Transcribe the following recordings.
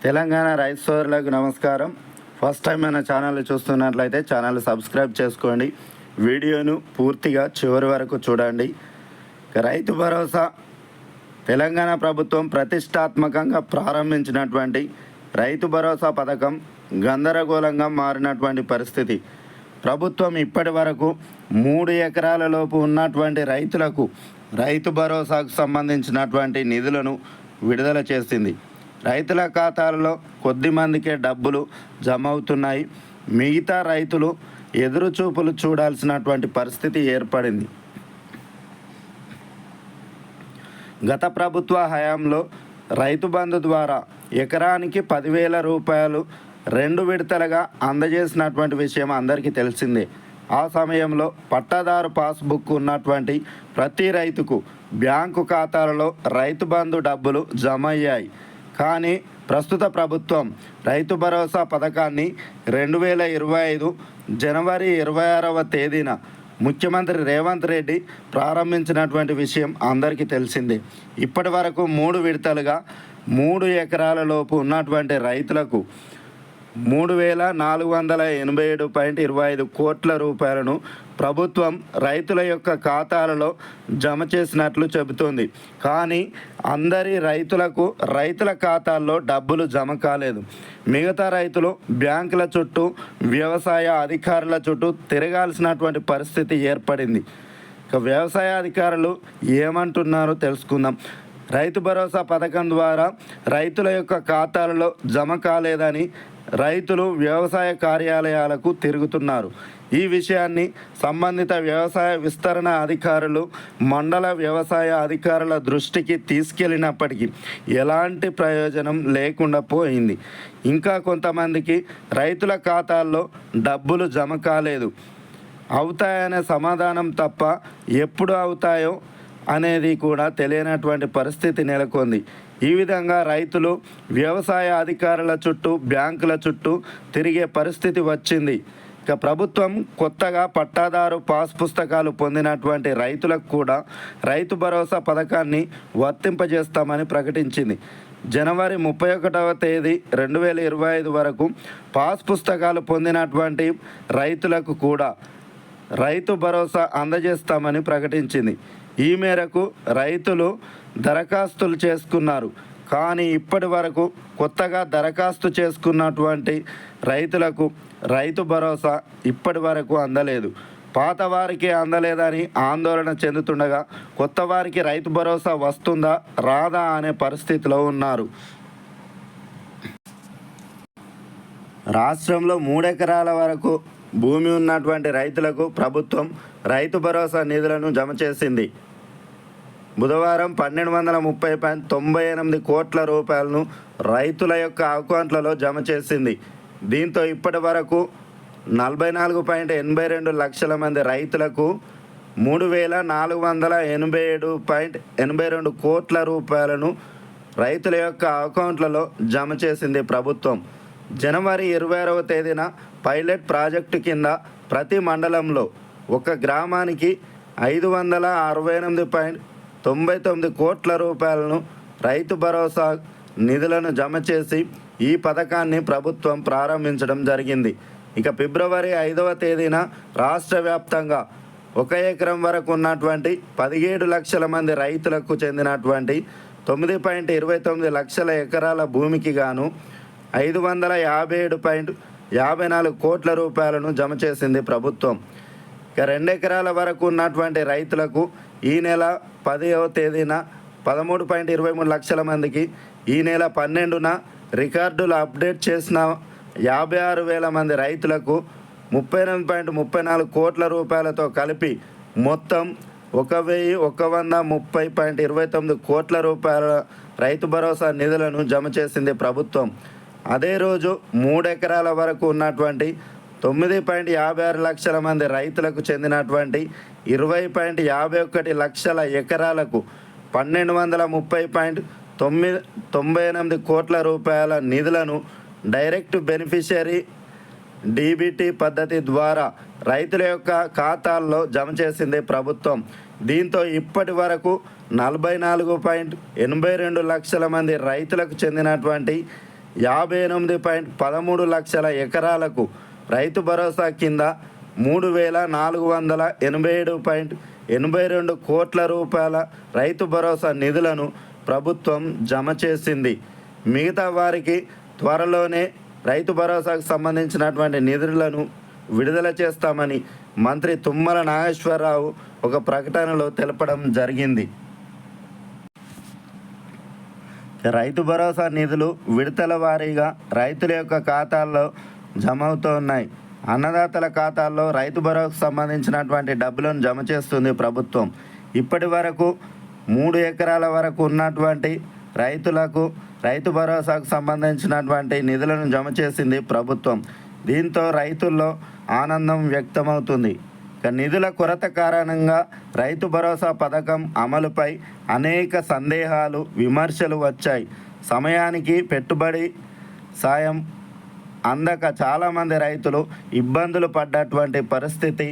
తెలంగాణ రైతు సోదరులకు నమస్కారం. ఫస్ట్ టైం మన ఛానల్ చూస్తున్నట్లయితే ఛానల్ సబ్స్క్రైబ్ చేసుకోండి. వీడియోను పూర్తిగా చివరి వరకు చూడండి. రైతు భరోసా తెలంగాణ ప్రభుత్వం ప్రతిష్టాత్మకంగా ప్రారంభించినటువంటి రైతు భరోసా పథకం గందరగోళంగా మారినటువంటి పరిస్థితి. ప్రభుత్వం ఇప్పటి వరకు 3 ఎకరాల లోపు ఉన్నటువంటి రైతులకు రైతు భరోసాకు సంబంధించినటువంటి నిధులను విడుదల చేసింది. రైతుల ఖాతాలలో కొద్ది మందికే డబ్బులు జమ అవుతున్నాయి. మిగతా రైతులు ఎదురుచూపులు చూడాల్సినటువంటి పరిస్థితి ఏర్పడింది. గత ప్రభుత్వ హయాంలో రైతు బంధు ద్వారా ఎకరానికి 10,000 రూపాయలు 2 విడతలుగా అందజేసినటువంటి విషయం అందరికీ తెలిసిందే. ఆ సమయంలో పట్టాదారు పాస్బుక్ ఉన్నటువంటి ప్రతి రైతుకు బ్యాంకు ఖాతాలలో రైతు బంధు డబ్బులు జమ అయ్యాయి. కానీ ప్రస్తుత ప్రభుత్వం రైతు భరోసా పథకాన్ని 2025 జనవరి 26వ తేదీన ముఖ్యమంత్రి రేవంత్ రెడ్డి ప్రారంభించినటువంటి విషయం అందరికీ తెలిసిందే. ఇప్పటి వరకు 3 విడతలుగా 3 ఎకరాల లోపు ఉన్నటువంటి రైతులకు 3,487.25 కోట్ల రూపాయలను ప్రభుత్వం రైతుల యొక్క ఖాతాలలో జమ చేసినట్లు చెబుతోంది. కానీ అందరి రైతులకు రైతుల ఖాతాల్లో డబ్బులు జమ కాలేదు. మిగతా రైతులు బ్యాంకుల చుట్టూ వ్యవసాయ అధికారుల చుట్టూ తిరగాల్సినటువంటి పరిస్థితి ఏర్పడింది. ఇక వ్యవసాయ అధికారులు ఏమంటున్నారో తెలుసుకుందాం. రైతు భరోసా పథకం ద్వారా రైతుల యొక్క ఖాతాలలో జమ కాలేదని రైతులు వ్యవసాయ కార్యాలయాలకు తిరుగుతున్నారు. ఈ విషయాన్ని సంబంధిత వ్యవసాయ విస్తరణ అధికారులు మండల వ్యవసాయ అధికారుల దృష్టికి తీసుకెళ్ళినప్పటికీ ఎలాంటి ప్రయోజనం లేకుండా పోయింది. ఇంకా కొంతమందికి రైతుల ఖాతాల్లో డబ్బులు జమ కాలేదు. అవుతాయనే సమాధానం తప్ప ఎప్పుడు అవుతాయో అనేది కూడా తెలియనటువంటి పరిస్థితి నెలకొంది. ఈ విధంగా రైతులు వ్యవసాయ అధికారుల చుట్టూ బ్యాంకుల చుట్టూ తిరిగే పరిస్థితి వచ్చింది. ఇక ప్రభుత్వం కొత్తగా పట్టాదారు పాస్ పుస్తకాలు పొందినటువంటి రైతులకు కూడా రైతు భరోసా పథకాన్ని వర్తింపజేస్తామని ప్రకటించింది. జనవరి 31వ తేదీ 2025 వరకు పాస్ పుస్తకాలు పొందినటువంటి రైతులకు కూడా రైతు భరోసా అందజేస్తామని ప్రకటించింది. ఈ మేరకు రైతులు దరఖాస్తులు చేసుకున్నారు. కానీ ఇప్పటి వరకు కొత్తగా దరఖాస్తు చేసుకున్నటువంటి రైతులకు రైతు భరోసా ఇప్పటి వరకు అందలేదు. పాత వారికి అందలేదని ఆందోళన చెందుతుండగా కొత్త వారికి రైతు భరోసా వస్తుందా రాదా అనే పరిస్థితిలో ఉన్నారు. రాష్ట్రంలో 3 ఎకరాల వరకు భూమి ఉన్నటువంటి రైతులకు ప్రభుత్వం రైతు భరోసా నిధులను జమ చేసింది. బుధవారం 1,230.98 కోట్ల రూపాయలను రైతుల యొక్క అకౌంట్లలో జమ చేసింది. దీంతో ఇప్పటి వరకు 44.82 లక్షల మంది రైతులకు 3,487.82 కోట్ల రూపాయలను రైతుల యొక్క అకౌంట్లలో జమ చేసింది ప్రభుత్వం. జనవరి 26వ తేదీన పైలట్ ప్రాజెక్టు కింద ప్రతి మండలంలో ఒక గ్రామానికి 568.99 కోట్ల రూపాయలను రైతు భరోసా నిధులను జమ చేసి ఈ పథకాన్ని ప్రభుత్వం ప్రారంభించడం జరిగింది. ఇక ఫిబ్రవరి 5వ తేదీన రాష్ట్ర వ్యాప్తంగా 1 ఎకరం వరకు ఉన్నటువంటి 17 లక్షల మంది రైతులకు చెందినటువంటి 9.29 లక్షల ఎకరాల భూమికి గాను 557.54 కోట్ల రూపాయలను జమ చేసింది ప్రభుత్వం. ఇక 2 ఎకరాల వరకు ఉన్నటువంటి రైతులకు ఈ నెల 10వ తేదీన 13.23 లక్షల మందికి, ఈ నెల 12న రికార్డులు అప్డేట్ చేసిన 56,000 మంది రైతులకు 38.34 కోట్ల రూపాయలతో కలిపి మొత్తం 1,130.29 కోట్ల రూపాయల రైతు భరోసా నిధులను జమ చేసింది ప్రభుత్వం. అదే రోజు 3 ఎకరాల వరకు ఉన్నటువంటి 9.56 లక్షల మంది రైతులకు చెందినటువంటి 20.51 లక్షల ఎకరాలకు 1,230.98 కోట్ల రూపాయల నిధులను డైరెక్ట్ బెనిఫిషియరీ డీబీటీ పద్ధతి ద్వారా రైతుల యొక్క ఖాతాల్లో జమ చేసింది ప్రభుత్వం. దీంతో ఇప్పటి వరకు 44.82 లక్షల మంది రైతులకు చెందినటువంటి 58.13 లక్షల ఎకరాలకు రైతు భరోసా కింద 3,487.82 కోట్ల రూపాయల రైతు భరోసా నిధులను ప్రభుత్వం జమ చేసింది. మిగతా వారికి త్వరలోనే రైతు భరోసాకు సంబంధించినటువంటి నిధులను విడుదల చేస్తామని మంత్రి తుమ్మల నాగేశ్వరరావు ఒక ప్రకటనలో తెలపడం జరిగింది. రైతు భరోసా నిధులు విడతల వారీగా రైతుల యొక్క ఖాతాల్లో జమ అవుతున్నాయి. అన్నదాతల ఖాతాల్లో రైతు భరోసాకు సంబంధించినటువంటి డబ్బులను జమ చేస్తుంది ప్రభుత్వం. ఇప్పటి వరకు 3 ఎకరాల వరకు ఉన్నటువంటి రైతులకు రైతు భరోసాకు సంబంధించినటువంటి నిధులను జమ చేసింది ప్రభుత్వం. దీంతో రైతుల్లో ఆనందం వ్యక్తమవుతుంది. నిధుల కొరత కారణంగా రైతు భరోసా పథకం అమలుపై అనేక సందేహాలు, విమర్శలు వచ్చాయి. సమయానికి పెట్టుబడి సాయం అందక చాలామంది రైతులు ఇబ్బందులు పడ్డటువంటి పరిస్థితి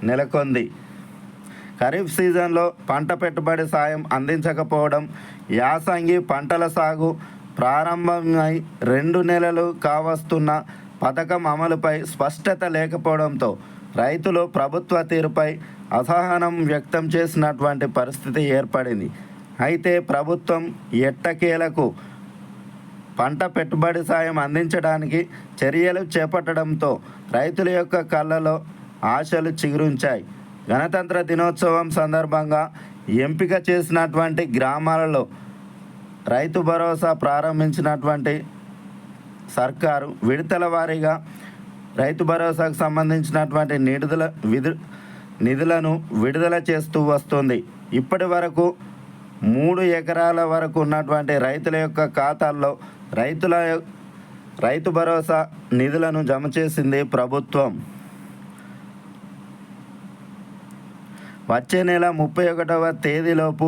నెలకొంది. ఖరీఫ్ సీజన్లో పంట పెట్టుబడి సాయం అందించకపోవడం, యాసంగి పంటల సాగు ప్రారంభమై 2 నెలలు కావస్తున్న పథకం అమలుపై స్పష్టత లేకపోవడంతో రైతులు ప్రభుత్వ తీరుపై అసహనం వ్యక్తం చేసినటువంటి పరిస్థితి ఏర్పడింది. అయితే ప్రభుత్వం ఎట్టకేలకు పంట పెట్టుబడి సాయం అందించడానికి చర్యలు చేపట్టడంతో రైతుల యొక్క కళ్ళలో ఆశలు చిగురించాయి. గణతంత్ర దినోత్సవం సందర్భంగా ఎంపిక చేసినటువంటి గ్రామాలలో రైతు భరోసా ప్రారంభించినటువంటి సర్కారు విడతల వారీగా రైతు భరోసాకు సంబంధించినటువంటి నిధులను విడుదల చేస్తూ వస్తుంది. ఇప్పటి వరకు 3 ఎకరాల వరకు ఉన్నటువంటి రైతుల యొక్క ఖాతాల్లో రైతు భరోసా నిధులను జమ చేసింది ప్రభుత్వం. వచ్చే నెల 31వ తేదీలోపు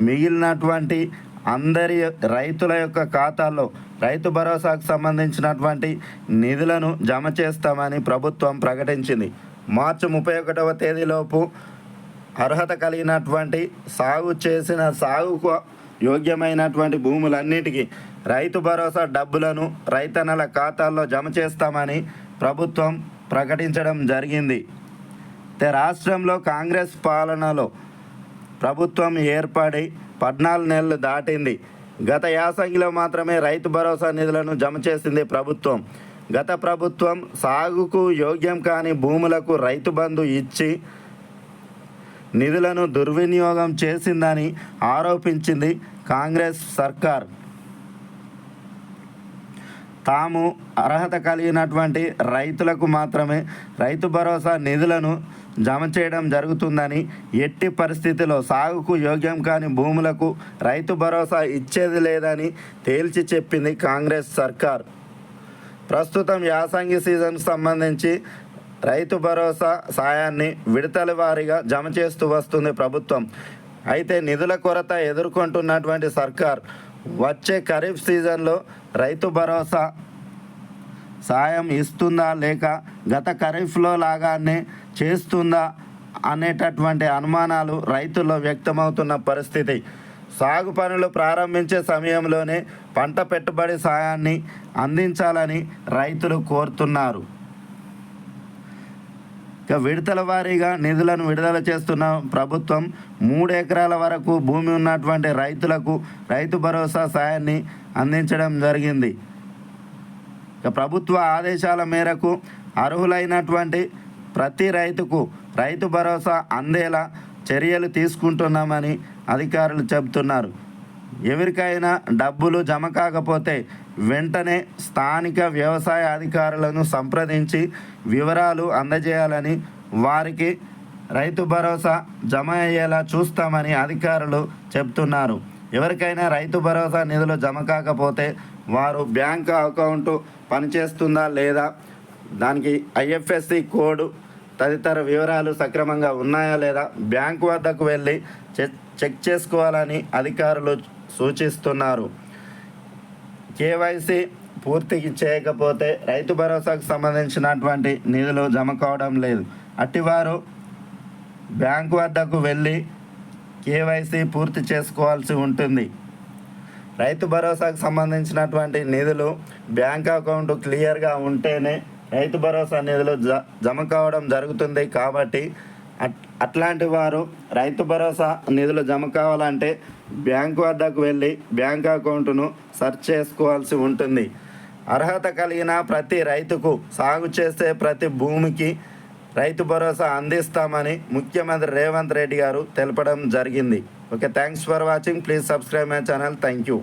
మిగిలినటువంటి అందరి రైతుల యొక్క ఖాతాల్లో రైతు భరోసాకు సంబంధించినటువంటి నిధులను జమ చేస్తామని ప్రభుత్వం ప్రకటించింది. మార్చి 31వ తేదీలోపు అర్హత కలిగినటువంటి సాగుకు యోగ్యమైనటువంటి భూములన్నిటికీ రైతు భరోసా డబ్బులను రైతన్నల ఖాతాల్లో జమ చేస్తామని ప్రభుత్వం ప్రకటించడం జరిగింది. రాష్ట్రంలో కాంగ్రెస్ పాలనలో ప్రభుత్వం ఏర్పడి 14 నెలలు దాటింది. గత యాసంగిలో మాత్రమే రైతు భరోసా నిధులను జమ చేసింది ప్రభుత్వం. గత ప్రభుత్వం సాగుకు యోగ్యం కాని భూములకు రైతు బంధు ఇచ్చి నిధులను దుర్వినియోగం చేసిందని ఆరోపించింది కాంగ్రెస్ సర్కార్. తాము అర్హత కలిగినటువంటి రైతులకు మాత్రమే రైతు భరోసా నిధులను జమ చేయడం జరుగుతుందని, ఎట్టి పరిస్థితిలో సాగుకు యోగ్యం కాని భూములకు రైతు భరోసా ఇచ్చేది లేదని తేల్చి చెప్పింది కాంగ్రెస్ సర్కార్. ప్రస్తుతం యాసంగి సీజన్కు సంబంధించి రైతు భరోసా సాయాన్ని విడతల వారీగా జమ చేస్తూ వస్తుంది ప్రభుత్వం. అయితే నిధుల కొరత ఎదుర్కొంటున్నటువంటి సర్కార్ వచ్చే ఖరీఫ్ సీజన్లో రైతు భరోసా సాయం ఇస్తుందా లేక గత ఖరీఫ్లో లాగానే చేస్తుందా అనేటటువంటి అనుమానాలు రైతుల్లో వ్యక్తమవుతున్న పరిస్థితి. సాగు పనులు ప్రారంభించే సమయంలోనే పంట పెట్టుబడి సాయాన్ని అందించాలని రైతులు కోరుతున్నారు. ఇక విడతల వారీగా నిధులను విడుదల చేస్తున్న ప్రభుత్వం 3 ఎకరాల వరకు భూమి ఉన్నటువంటి రైతులకు రైతు భరోసా సాయాన్ని అందించడం జరిగింది. ఇక ప్రభుత్వ ఆదేశాల మేరకు అర్హులైనటువంటి ప్రతి రైతుకు రైతు భరోసా అందేలా చర్యలు తీసుకుంటున్నామని అధికారులు చెబుతున్నారు. ఎవరికైనా డబ్బులు జమ కాకపోతే వెంటనే స్థానిక వ్యవసాయ అధికారులను సంప్రదించి వివరాలు అందజేయాలని, వారికి రైతు భరోసా జమ అయ్యేలా చూస్తామని అధికారులు చెబుతున్నారు. ఎవరికైనా రైతు భరోసా నిధులు జమ కాకపోతే వారు బ్యాంకు అకౌంటు పనిచేస్తుందా లేదా, దానికి ఐఎఫ్ఎస్సి కోడ్ తదితర వివరాలు సక్రమంగా ఉన్నాయా లేదా బ్యాంకు వద్దకు వెళ్ళి చెక్ చేసుకోవాలని అధికారులు సూచిస్తున్నారు. కేవైసీ పూర్తి చేయకపోతే రైతు భరోసాకు సంబంధించినటువంటి నిధులు జమ కావడం లేదు. అట్టివారు బ్యాంకు వద్దకు వెళ్ళి కేవైసీ పూర్తి చేసుకోవాల్సి ఉంటుంది. రైతు భరోసాకు సంబంధించినటువంటి నిధులు బ్యాంక్ అకౌంట్ క్లియర్గా ఉంటేనే రైతు భరోసా నిధులు జమ కావడం జరుగుతుంది. కాబట్టి అట్లాంటి వారు రైతు భరోసా నిధులు జమ కావాలంటే బ్యాంకు వద్దకు వెళ్ళి బ్యాంక్ అకౌంట్ను సెర్చ్ చేసుకోవాల్సి ఉంటుంది. అర్హత కలిగిన ప్రతి రైతుకు సాగు చేసే ప్రతి భూమికి రైతు భరోసా అందిస్తామని ముఖ్యమంత్రి రేవంత్ రెడ్డి గారు తెలపడం జరిగింది. Okay, thanks for watching. Please subscribe my channel. Thank you.